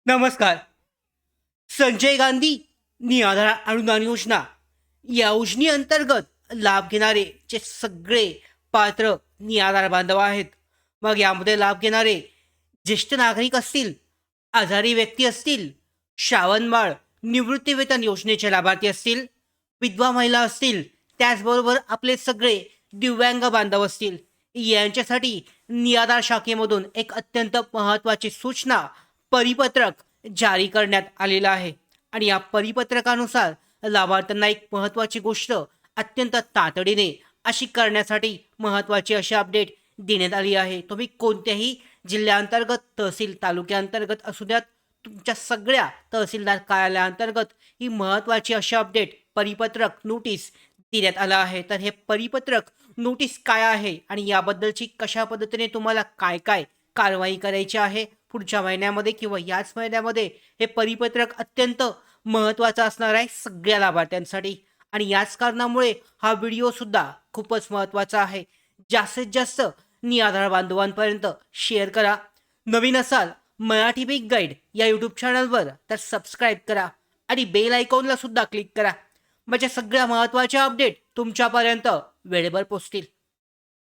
नमस्कार. संजय गांधी निराधार अनुदान योजना या योजनेअंतर्गत लाभ घेणारे जे सगळे पात्र निराधार बांधव आहेत, मग यामध्ये लाभ घेणारे ज्येष्ठ नागरिक असतील, आजारी व्यक्ती असतील, श्रावणबाळ निवृत्तीवेतन योजनेचे लाभार्थी असतील, विधवा महिला असतील, त्याचबरोबर आपले सगळे दिव्यांग बांधव असतील, यांच्यासाठी निराधार शाखेमधून एक अत्यंत महत्त्वाची सूचना परिपत्रक जारी करण्यात आलेलं आहे. आणि या परिपत्रकानुसार लाभार्थ्यांना एक महत्त्वाची गोष्ट अत्यंत तातडीने अशी करण्यासाठी महत्त्वाची अशी अपडेट देण्यात आली आहे. तुम्ही कोणत्याही जिल्ह्याअंतर्गत, तहसील तालुक्याअंतर्गत असू द्यात, तुमच्या सगळ्या तहसीलदार कार्यालयाअंतर्गत ही महत्त्वाची अशी अपडेट परिपत्रक नोटीस देण्यात आलं आहे. तर हे परिपत्रक नोटीस काय आहे आणि याबद्दलची कशा पद्धतीने तुम्हाला काय काय कारवाई करायची आहे पुढच्या महिन्यामध्ये किंवा याच महिन्यामध्ये, हे परिपत्रक अत्यंत महत्त्वाचं असणार आहे सगळ्या लाभार्थ्यांसाठी. आणि याच कारणामुळे हा व्हिडिओ सुद्धा खूपच महत्त्वाचा आहे. जास्तीत जास्त निराधार बांधवांपर्यंत शेअर करा. नवीन असाल मराठी बिग गाईड या यूट्यूब चॅनलवर तर सबस्क्राईब करा आणि बेल आयकॉनला सुद्धा क्लिक करा, म्हणजे सगळ्या महत्त्वाच्या अपडेट तुमच्यापर्यंत वेळेवर पोहोचतील.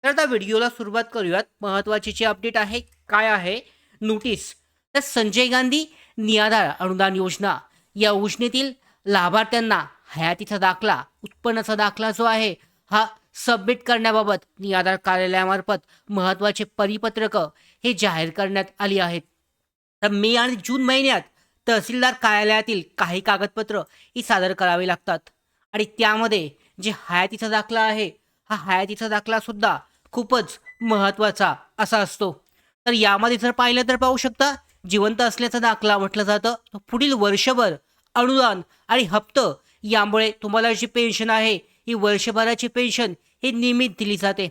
तर आता व्हिडिओला सुरुवात करूयात. महत्त्वाची जी अपडेट आहे काय आहे नोटीस, तर संजय गांधी निराधार अनुदान योजना या योजनेतील लाभार्थ्यांना हयातीचा दाखला, उत्पन्नाचा दाखला जो आहे हा सबमिट करण्याबाबत निराधार कार्यालयामार्फत महत्त्वाचे परिपत्रक हे जाहीर करण्यात आली आहेत. तर मे आणि जून महिन्यात तहसीलदार कार्यालयातील काही कागदपत्र ही सादर करावी लागतात. आणि त्यामध्ये जे हयातीचा दाखला आहे, हा हयातीचा दाखला सुद्धा खूपच महत्त्वाचा असा असतो. तर यामध्ये जर पाहिलं तर पाहू शकता, जिवंत असल्याचा दाखला म्हटलं जातं. तो पुढील वर्षभर अनुदान आणि हप्तं यामुळे तुम्हाला जी पेन्शन आहे ही वर्षभराची पेन्शन ही नियमित दिली जाते.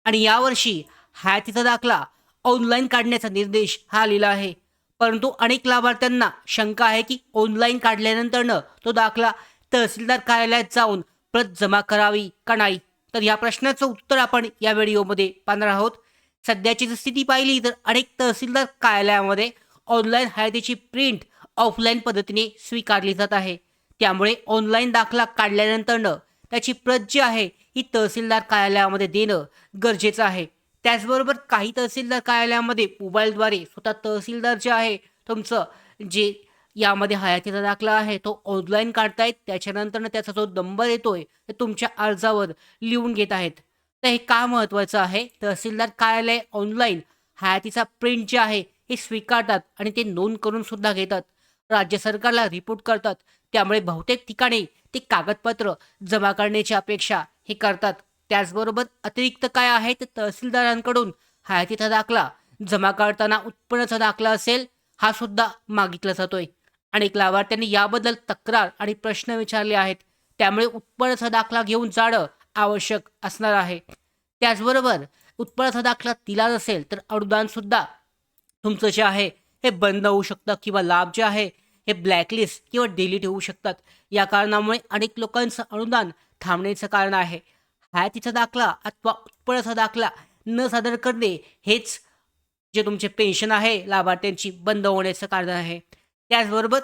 आणि यावर्षी हयातीचा दाखला ऑनलाईन काढण्याचा निर्देश हा आलेला आहे. परंतु अनेक लाभार्थ्यांना शंका आहे की ऑनलाईन काढल्यानंतरनं तो दाखला तहसीलदार कार्यालयात जाऊन प्रत जमा करावी का नाही. तर या प्रश्नाचं उत्तर आपण या व्हिडिओमध्ये पाहणार आहोत. सध्याची जर स्थिती पाहिली तर अनेक तहसीलदार कार्यालयामध्ये ऑनलाईन हयातीची प्रिंट ऑफलाईन पद्धतीने स्वीकारली जात आहे. त्यामुळे ऑनलाईन दाखला काढल्यानंतरनं त्याची प्रत जी आहे ही तहसीलदार कार्यालयामध्ये देणं गरजेचं आहे. त्याचबरोबर काही तहसीलदार कार्यालयामध्ये मोबाईलद्वारे स्वतः तहसीलदार जे आहे तुमचं जे यामध्ये हयातीचा दाखला आहे तो ऑनलाईन काढतायत, त्याच्यानंतर त्याचा जो नंबर येतोय तो तुमच्या अर्जावर लिहून घेत आहेत. तर हे का महत्त्वाचं आहे, तहसीलदार कार्यालय ऑनलाईन हयातीचा प्रिंट जे आहे हे स्वीकारतात आणि ते नोंद करून सुद्धा घेतात, राज्य सरकारला रिपोर्ट करतात. त्यामुळे बहुतेक ठिकाणी ते कागदपत्र जमा करण्याची अपेक्षा हे करतात. त्याचबरोबर अतिरिक्त काय आहे तर तहसीलदारांकडून हयातीचा दाखला जमा करताना उत्पन्नाचा दाखला असेल हा सुद्धा मागितला जातोय. अनेक लाभार्थ्यांनी याबद्दल तक्रार आणि प्रश्न विचारले आहेत. त्यामुळे उत्पन्नाचा दाखला घेऊन जाणं आवश्यक असणार आहे. त्याचबरोबर उत्पन्नाचा दाखला दिला नसेल तर अनुदान सुद्धा तुमचं जे आहे हे बंद होऊ शकतं किंवा लाभ जे आहे हे ब्लॅकलिस्ट किंवा डिलीट होऊ शकतात. या कारणामुळे अनेक लोकांचं अनुदान थांबण्याचं कारण आहे. हयातीचा दाखला अथवा उत्पन्नाचा दाखला न सादर करणे हेच जे तुमचे पेन्शन आहे लाभार्थ्यांची बंद होण्याचं कारण आहे. त्याचबरोबर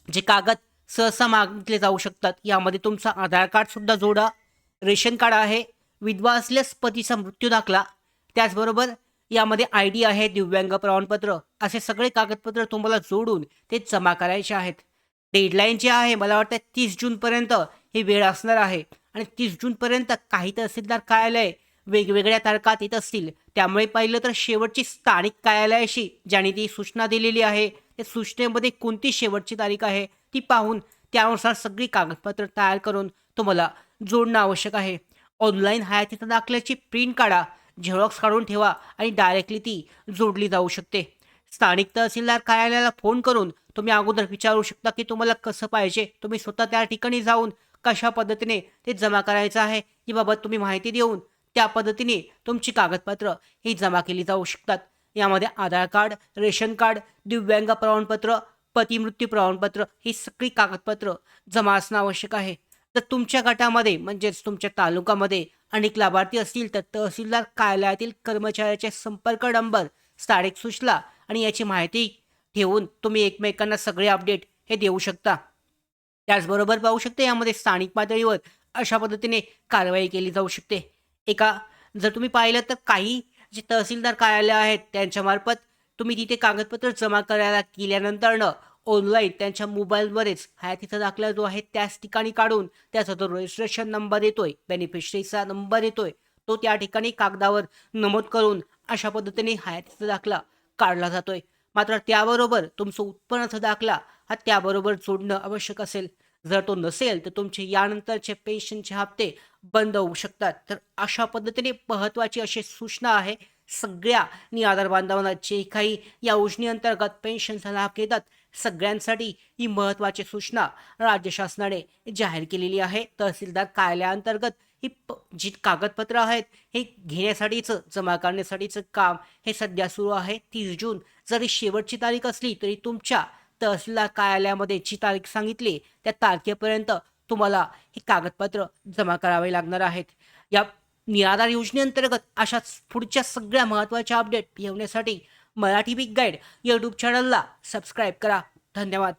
जे कागद सहसा मागितले जाऊ शकतात यामध्ये तुमचा आधार कार्ड सुद्धा जोडा, रेशन कार्ड आहे, विधवा असल्यास पतीचा मृत्यू दाखला, त्याचबरोबर यामध्ये आय डी आहे, दिव्यांग प्रमाणपत्र, असे सगळे कागदपत्र तुम्हाला जोडून ते जमा करायचे आहेत. डेडलाईन जे आहे मला वाटतं 30 जूनपर्यंत ही वेळ असणार आहे. आणि 30 जूनपर्यंत काही तहसीलदार कार्यालय वेगवेगळ्या तारखात येत असतील. त्यामुळे पाहिलं तर शेवटची स्थानिक कार्यालयाशी ज्याने ती सूचना दिलेली आहे त्या सूचनेमध्ये कोणती शेवटची तारीख आहे ती पाहून त्यानुसार सगळी कागदपत्र तयार करून तुम्हाला जोडणं आवश्यक आहे. ऑनलाईन हयातीचा दाखल्याची प्रिंट काढा, झेरॉक्स काढून ठेवा आणि डायरेक्टली ती जोडली जाऊ शकते. स्थानिक तहसीलदार कार्यालयाला फोन करून तुम्ही अगोदर विचारू शकता की तुम्हाला कसं पाहिजे. तुम्ही स्वतः त्या ठिकाणी जाऊन कशा पद्धतीने ते जमा करायचं आहे याबाबत तुम्ही माहिती देऊन त्या पद्धतीने तुमची कागदपत्र ही जमा केली जाऊ शकतात. यामध्ये आधार कार्ड, रेशन कार्ड, दिव्यांग प्रमाणपत्र, पती मृत्यू प्रमाणपत्र ही सगळी कागदपत्र जमा असणं आवश्यक आहे. तर तुमच्या गटामध्ये म्हणजेच तुमच्या तालुक्यामध्ये अनेक लाभार्थी असतील तर तहसीलदार कार्यालयातील कर्मचाऱ्याचे संपर्क नंबर, स्थानिक सूचना आणि याची माहिती ठेवून तुम्ही एकमेकांना सगळे अपडेट हे देऊ शकता. त्याचबरोबर पाहू शकते यामध्ये स्थानिक पातळीवर अशा पद्धतीने कारवाई केली जाऊ शकते. जर तुम्ही पाहिलं तर काही जे तहसीलदार कार्यालय आहेत त्यांच्यामार्फत तुम्ही तिथे कागदपत्र जमा करायला केल्यानंतरनं ऑनलाईन त्यांच्या मोबाईलवरच हयातीचा दाखला जो आहे त्याच ठिकाणी काढून त्याचा जो रजिस्ट्रेशन नंबर येतोय, बेनिफिशरीचा नंबर येतोय, तो त्या ठिकाणी कागदावर नमूद करून अशा पद्धतीने हयातीचा दाखला काढला जातोय. मात्र त्याबरोबर तुमचा उत्पन्नाचा दाखला हा त्याबरोबर जोडणं आवश्यक असेल. जर तो नसेल तर तुमचे यानंतरचे पेन्शनचे हप्ते बंद होऊ शकतात. तर अशा पद्धतीने महत्त्वाची अशी सूचना आहे सगळ्या निराधार बांधवांना जे काही या योजनेअंतर्गत पेन्शनचा लाभ घेतात सगळ्यांसाठी ही महत्त्वाची सूचना राज्य शासनाने जाहीर केलेली आहे. तहसीलदार कार्यालयाअंतर्गत जी कागदपत्र आहेत हे घेण्यासाठीचं जमा करण्यासाठीचं काम हे सध्या सुरू आहे. 30 जून जरी शेवटची तारीख असली तरी तुमच्या तहसीलदार कार्यालयामध्ये जी तारीख सांगितली त्या तारखेपर्यंत तुम्हाला हे कागदपत्र जमा करावे लागणार आहेत. या निराधार योजनेअंतर्गत अशाच पुढच्या सगळ्या महत्त्वाच्या अपडेट येण्यासाठी मराठी बिग गाईड यूट्यूब चॅनलला सबस्क्राईब करा. धन्यवाद.